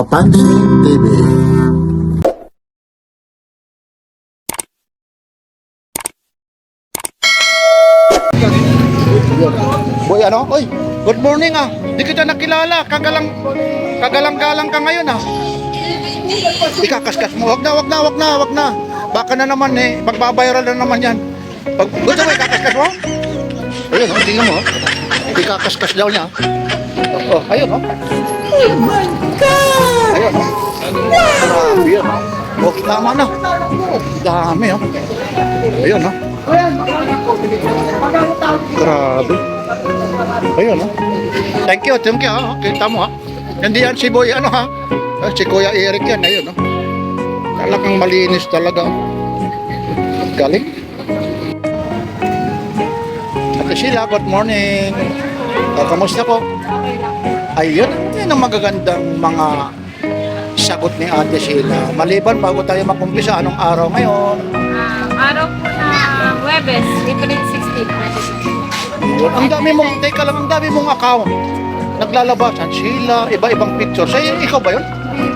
Papansin TV. Boy, ano? Oy, good morning ah. Di kita nakilala. Kagalang-galang ka ngayon ah. Ikakaskas mo. Wag na. Baka na naman eh. Magbabayaran na naman yan. Gusto mo ikakaskas mo? Ayun, oh, tingnan mo. Ikakaskas daw niya. Oh, ayun oh. Oh my God! Ayun oh. Grabe yan oh. Oh, tama na. Dami oh. Ayun oh. Grabe. Ayun oh. Thank you ha. Kita mo ha. Hindi yan si Boy ano ha. Si Kuya Eric yan. Ayun oh. Talagang malinis talaga. Galing. Ate Sheila, good morning. Kamusta po? Ayun. Yan ang magagandang mga sagot ni Ate Sheila. Maliban bago tayo makumpisa, anong araw ngayon? Araw po na Huwebes, April 16. Yun. Ang dami mong account. Naglalabasan sila, iba-ibang picture. Sa ikaw ba yun?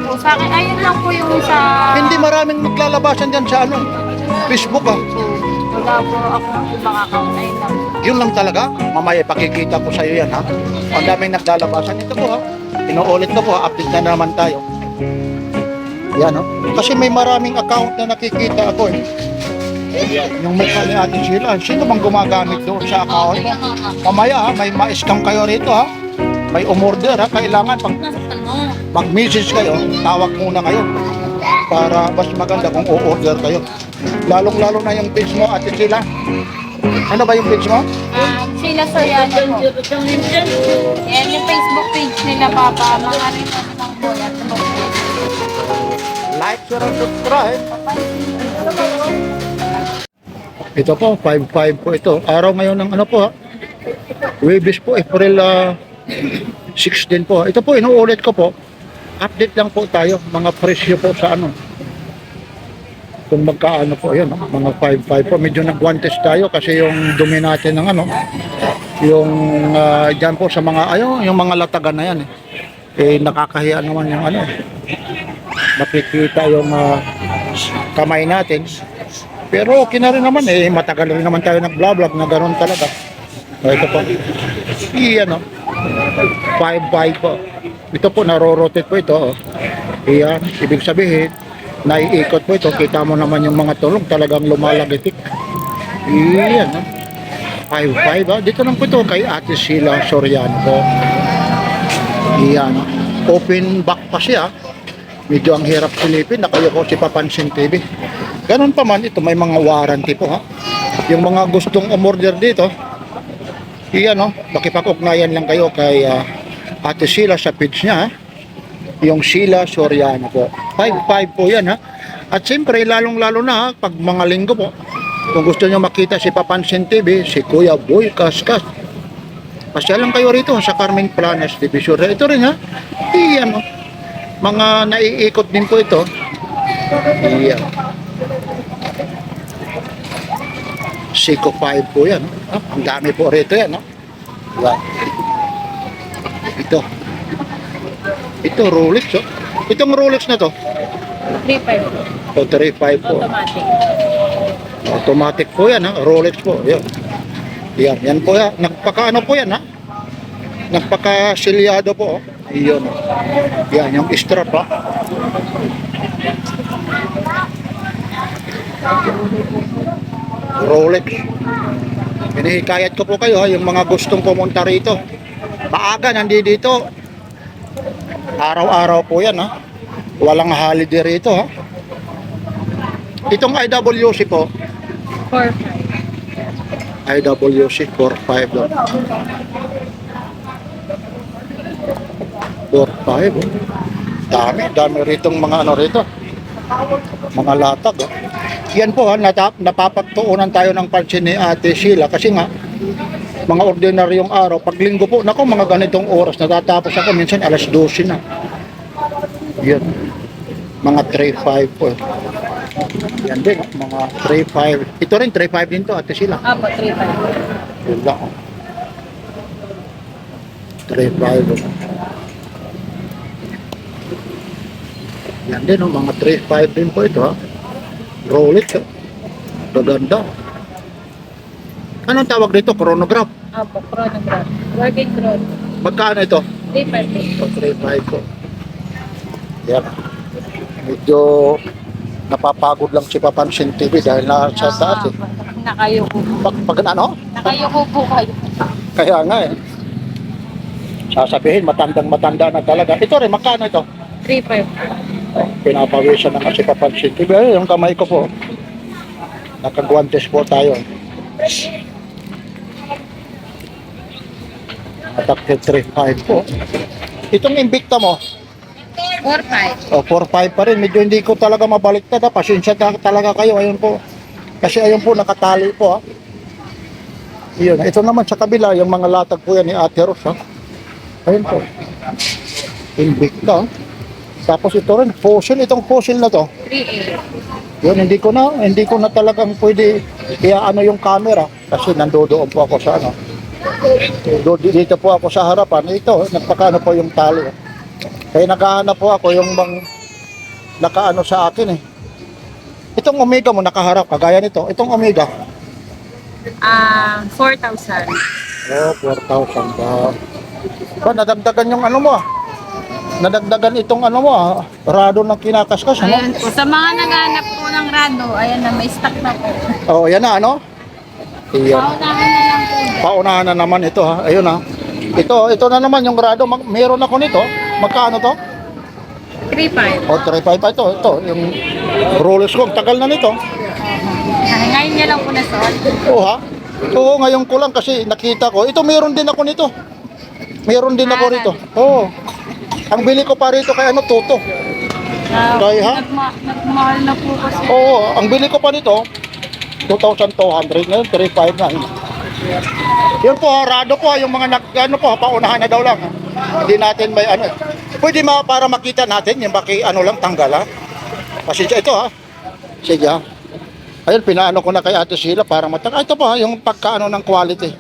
Po, sa akin, ayun lang po yung sa... Hindi maraming naglalabasan dyan sa ano, Facebook ah. Wala po ako ng ibang account, ayun lang. Yun lang talaga. Mamaya ipakikita ko sa iyo yan ha. Ang daming naglalabasan. Ito po ha. Inuulit ko po ha. Update na naman tayo. Yan oh. Kasi may maraming account na nakikita ako eh. Yung mukha ni Ate Sheila. Sino bang gumagamit doon sa account? Mamaya ha. May ma-scam kayo rito ha. May umorder ha. Kailangan pag mag-message kayo, tawag muna kayo. Para mas maganda kung o-order kayo. Lalong-lalo na yung page mo, Ate Sheila. Ano ba yung page mo? Sheila Soriano po. Yan yung Facebook page nila, Papa. Mga rin ng bola. Like, share, and subscribe. Ito po, 5-5 po ito. Araw ngayon ng ano po ha. Huwebes po, April 16 po. Ito po, inuulit ko po. Update lang po tayo. Mga presyo po sa ano. Kung magkaano po yun, mga 5-5 po. Medyo nag-1 tayo kasi yung dumi natin ng ano. Yung dyan po sa mga, yung mga latagan na yan eh. Eh nakakahiya naman yung ano. Nakikita yung kamay natin. Pero okay na rin naman eh. Matagal rin naman tayo nag-vlog na gano'n talaga. O ito po. Iyan o. 5-5 po. Ito po, naro-rotate po ito. Oh. Iyan. Ibig sabihin, naiikot po ito. Kita mo naman yung mga tulog. Talagang lumalagitik. Iyan o. 5-5 Dito lang po ito kay Ate Sheila Soriano po. Iyan o. Open back pa siya. Medyo ang hirap silipin. Nakayo ko si Papansin TV. Ganon pa man, ito may mga warranty po ha. Yung mga gustong umorder dito, iyan o, makipag-ugnayan lang kayo kay Ate Sheila sa page niya ha. Yung Sheila Soriano po. 5-5 po yan ha. At siyempre, lalong-lalo na ha, pag mga linggo po, kung gusto nyo makita si Papansin TV, si Kuya Boy Kaskas, pasya lang kayo rito sa Carmen Planas Division. Ito rin ha. Iyan o. Mga naiikot din po ito. Iyan. Seiko 5 po yan. Ang dami po rito yan. Wow. Ito Rolex. Itong Rolex na to. 3.5. O 3.5 po. Automatic. Automatic po yan ha. Rolex po. Yan. Yan po yan. Nagpaka-ano po yan ha. Nagpaka-silyado po. Iyon. Yan yung strap ha. Rolex. Hinihikayat ko po kayo ha, yung mga gustong pumunta rito. Maaga nandito. Araw-araw po yan ha. Walang holiday rito ha. Itong IWC po. 4.5. IWC 45 doon. 45 Dami ritong mga ano rito. Mga latag oh. Yan po ha, napapagtuunan tayo ng pansin ni Ate Sheila kasi nga mga ordinaryong araw, pag linggo po, naku mga ganitong oras natatapos ako minsan alas 12 na. Yan. Mga 3-5 po. Yan din, mga 3-5. Ito rin 3-5 din to, Ate Sheila. Apo, 3.5. Yun lang. 3-5. Yan din, oh, mga 3.5 din po ito, ha. Rolex, oh. Gaganda. Anong tawag dito? Chronograph. Opo, chronograph. Working chron. Magkano ito? 3.5. So, 3.5 po. Yan. Medyo napapagod lang si Papansin TV dahil nasa taas eh. Nakayuko. Pag ano? Nakayuko po kayo. Kaya nga eh. Sasabihin, matandang-matanda na talaga. Ito rin, magkano ito? 3.5. Oh, pinapawisan na kasi Papansin TV. Ay, yung kamay ko po. Nakaguantes po tayo. Atakte 3.5 po. Itong Invicta mo, 4.5. o 4.5 pa rin. Medyo hindi ko talaga mabaliktad. Pasensya talaga kayo. Ayun po. Kasi ayun po, nakatali po. Ha? Yun. Ito naman sa kabila, yung mga latag po yan ni Ate Ros. Ha? Ayun po. Invicta. Tapos ito rin, fossil. Itong fossil na to. 3.8. Yun, hindi ko na talagang pwede iaano yung camera. Kasi nandoon po ako sa ano. Dito po ako sa harapan. Ito, nagpakano po yung tali. Kaya naghahanap po ako yung nakaano sa akin eh. Itong Omega mo nakaharap, kagaya nito. Itong Omega. 4,000. Oh, 4,000 ba? Ba, nadagdagan yung ano mo ah. Nadagdagan itong ano mo ah. Rado ng kinakaskas, ano? Ayan po. Sa mga naghanap po ng rado, ayan na, may stock na po. Oh, yan na ano? Iyan. Paunahan na lang po. Paunahan na naman ito ha. Ayun ha. Ito na naman yung rado. Meron ako nito. Magkano to? 3.5. O, 3.5 pa ito. Ito, yung Rolex ko. Ang tagal na nito. Ngayon niya lang po nasuot. Oo ha. Oo, ngayon ko lang kasi nakita ko. Ito, meron din ako nito. Meron din ako rito. Oo. Ang bili ko pa rito kay ano, Toto. Kaya, ha? Nagmahal na po kasi. Oo, ang bili ko pa nito, 2,200 ngayon, 3.5 na. Yun po, rado po, yung mga ano po, paunahan na daw lang. Hindi natin may ano. Pwede para makita natin, yung baki ano lang, tanggal ha. Kasi ito ha. Sige ha. Ayun, pinaano ko na kay Ate Sheila para matanggal. Ito po ha, yung pagkaano ng quality.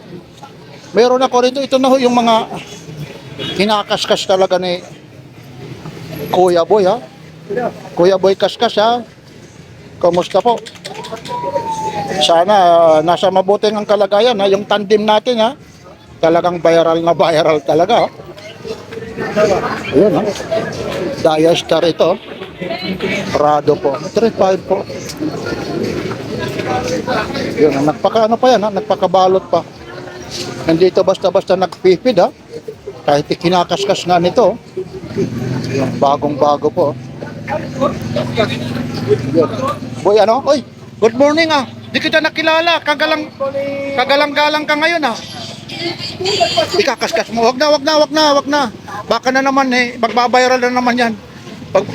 Meron ako rito, ito na ho, yung mga kinakaskas talaga ni Kuya Boy ha. Kuya Boy Kaskas ha. Kumusta po? Sana nasa mabuting ang kalagayan ha. Yung tandem natin ha. Talagang viral na viral talaga ha. Ayun ha. Diastar ito. Prado po. 3.5 po. Yun, nagpakaano pa yan ha. Nagpakabalot pa. Nandito basta-basta nagpipid ha. Kahit kinakaskas nga nito. Yung bagong-bago po. Yun. Boy, ano? Oy, good morning ah. Di kita nakilala. Kagalang-galang ka ngayon ah. Ikakaskas mo. Wag na. Baka na naman eh. Magbabiral na naman yan.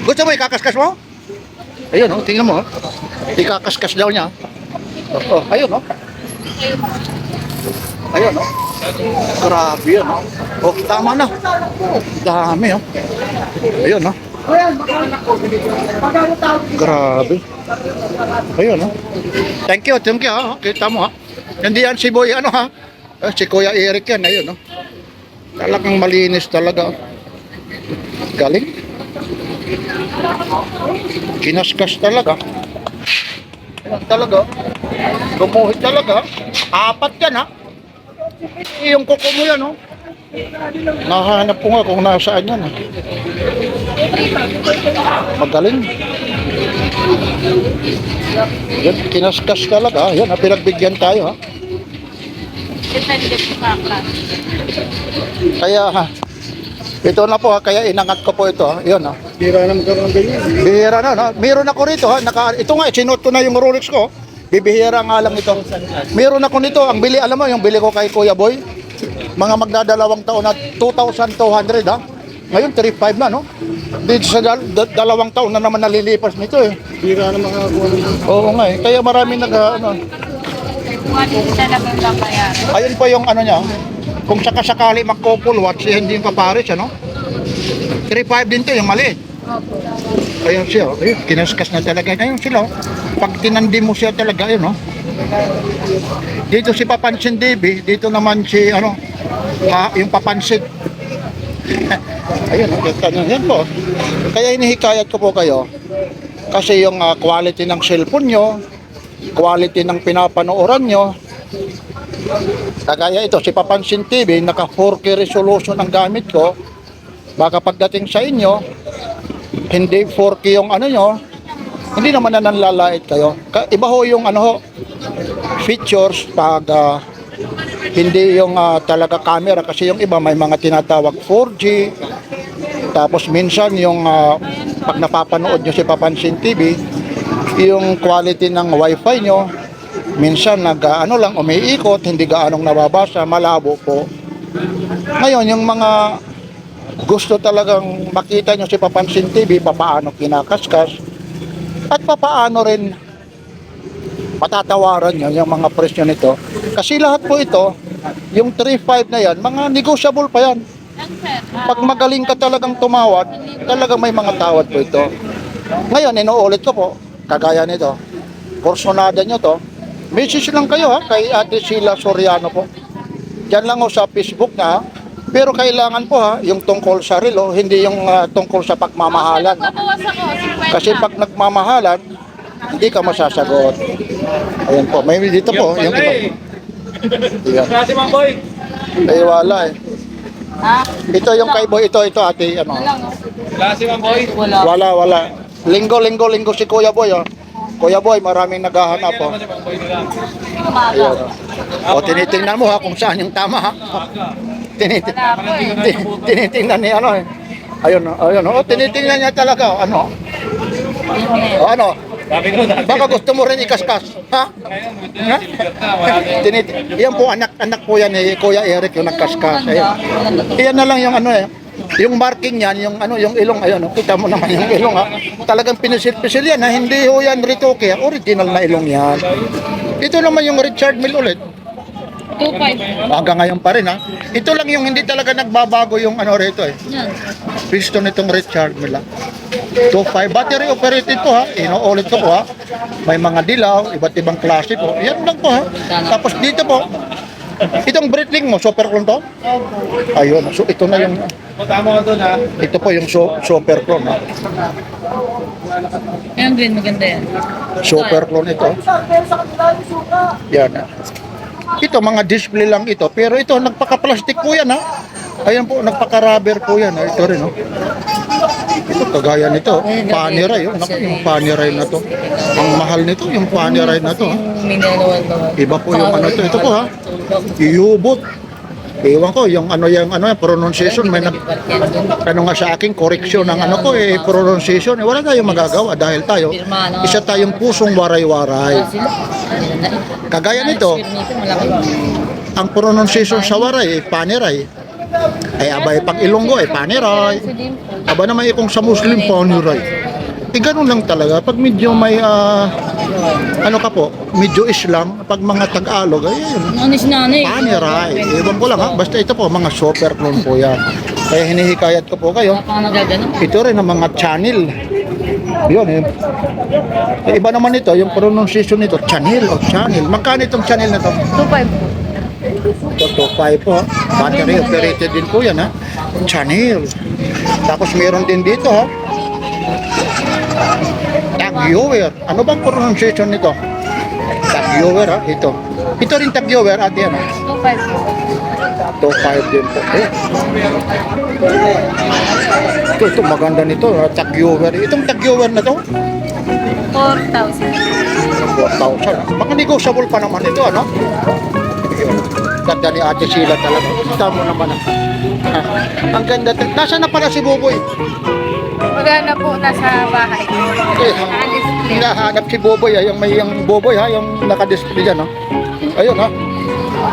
Gusto mo ikakaskas mo? Ayun oh, tingnan mo oh. Ikakaskas daw niya. Oh, ayun oh. Ayun oh. Grabe yun oh. Oh, tama na. Dami oh. Ayun oh. Grabe. Ayun oh. Thank you ha. Kita mo ha. Hindi yan si Boy ano ha. Si Kuya Eric yan. Ayun oh. Talagang malinis talaga. Galing. Kinaskas talaga. Talaga. Gumuhit talaga. 4 yan ha. Yung kuko mo yan oh. Nahanap ko nga kung nasaan yan. Magaling. Yan, kinaskas talaga. Yan, pinagbigyan tayo ha. Depende po sa class. Kaya ha, ito na po ha, kaya inangat ko po ito ha. Yan ha. Bira na magkaroon ng ganyan. Bihira na, no? Meron ako rito ha. Ito nga, sinuot ko na yung Rolex ko. Bibihira nga lang ito. Meron ako nito. Ang bili, alam mo, yung bili ko kay Kuya Boy. Mga magdadalawang taon na 2,200 ha. Ngayon 3,500 na no. Dito sa dalawang taon na naman nalilipas nito eh. Bira na makakakuha ng Oo nga eh. Kaya marami ano. Quality talaga lang kaya. Ayun po yung ano niya. Kung sakasakali mag-couple watch, hindi yung kapares ano. 3,500 din to yung maliit. Opo. Ayun siya. Ayun, kinaskas na talaga. Ayun sila. Pag tinandi mo siya talaga, ayun no. Dito si Papansin Devi, dito naman si ano, yung Papansin. Ayun, yan po. Kaya hinihikayat ko po kayo kasi yung quality ng cellphone nyo, quality ng pinapanooran nyo, kagaya ito, si Papansin TV, naka 4K resolution ang gamit ko. Baka pagdating sa inyo, hindi 4K yung ano nyo, hindi naman na nanlalait kayo. Iba ho yung ano ho, features pag hindi yung talaga camera, kasi yung iba may mga tinatawag 4G. Tapos minsan yung pag napapanood nyo si Papansin TV, yung quality ng wifi nyo, minsan ano lang, umiikot, hindi gaanong nababasa, malabo po. Ngayon, yung mga gusto talagang makita nyo si Papansin TV, papaano kinakaskas, at papaano rin matatawaran nyo yung mga presyo nito. Kasi lahat po ito, yung 3.5 na yan, mga negotiable pa yan. Pag magaling ka talagang tumawad, talagang may mga tawad po ito. Ngayon, inuulit ko po, kagaya nito, Personada nyo to, message lang kayo kay Ate Sheila Soriano po. Diyan lang sa Facebook na, pero kailangan po yung tungkol sa relo, hindi yung tungkol sa pagmamahalan. Kasi pag nagmamahalan, hindi ka masasagot. Ayan po, may dito po, yung iba. Kasi Mang Boy. Ay, wala eh. Ito yung kay Boy, ito ate, ano. Klase Mang Boy. Wala. Linggo si Kuya Boy, Kuya Boy, maraming naghahanap po. Ayan. O, tinitingnan mo kung saan yung tama Tinitingnan niya ano eh. Ayun. O, tinitingnan niya talaga. Ano? Baka gusto mo rin ikaskas. Ha? Yan po, anak po yan eh, Kuya Eric yung nagkaskas. Iyan na lang yung ano eh. Yung marking yan, yung ilong, ayun, kita mo naman yung ilong Talagang pinisil-pisil yan hindi ho yan retoke, original na ilong yan. Ito naman yung Richard Mille ulit. 2.5. Hanggang ngayon pa rin Ito lang yung hindi talaga nagbabago yung rito eh. Piston nitong Richard Mille. 2.5 battery operated po Inuulit ko po May mga dilaw, iba't ibang klase po. Yan lang po Tapos dito po, itong Breitling mo, super clone to? Ayun, so ito na yung Tama ka doon ito po yung super clone Yung green, maganda yan. Super clone ito. Yan Ito mga display lang ito, pero ito nagpaka-plastic po yan Ayan po, nagpaka-rubber po yan Ito rin Ito kagaya nito, Panerai Naku, yung Panerai na to. Ang mahal nito, yung Panerai na to Iba po yung ito po Iubot. Ewan ko, yung pronunciation, may nga sa akin, correction ng pronunciation. Wala tayong magagawa dahil isa tayong pusong waray-waray. Kagaya nito, ang pronunciation sa waray, Panerai. Ay abay, pag Ilonggo, Panerai. Aba naman kung sa Muslim, Panerai. Ganun lang talaga. Pag medyo may, medyo Islam, pag mga Tagalog, Panerai. Ewan ko lang basta ito po, mga super clone po yan. Kaya hinihikayat ko po kayo. Ito rin ang mga channel. Yun iba naman ito, yung pronunciation nito, channel o channel. Magkano itong channel na to? 2.5. 2.5 po. Battery operated din po yan Channel. Tapos meron din dito Tag-viewer. Ano bang pronunciation nito? Tag-viewer ito. Ito rin tag-viewer ate 2.5. 2.5 din po. Ito maganda nito tag-viewer. Itong tag-viewer na to 4,000. 4,000. Mga negotiable pa naman ito Ganda ni Ate Sheila talaga. Kita mo naman ang ganda. Nasaan na pala si Boboy? Maganda po, nasa bahay. Hinahanap si Boboy yung Boboy yung naka-display dyan Ayun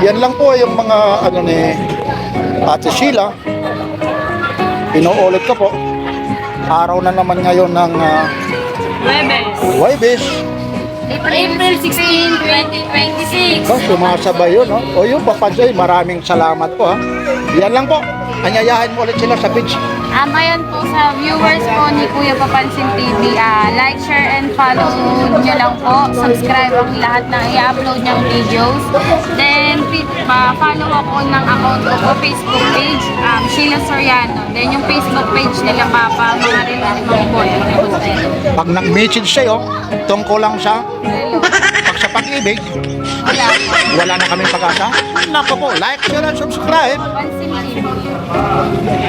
Yan lang po yung mga ni Ate Sheila. Inuulit ko po. Araw na naman ngayon ng Huwebes. April 16, 2026. Sumasabay yun O yung Papansoy, maraming salamat po Yan lang po. Anyayahin mo ulit sila sa page. Ayan po sa viewers po ni Kuya Papansin TV. Like, share, and follow nyo lang po. Subscribe ang lahat ng i-upload niyang videos. Then, follow ako ng account ko po, Facebook page, Sheila Soriano. Then yung Facebook page nila, Papa, mga rin limang ball. Pag nag-message sa'yo, tungkol lang sa pag sa pag-ibig, Wala po. wala na kaming pag-asa. Nako po, like, share, and subscribe. Papansin TV.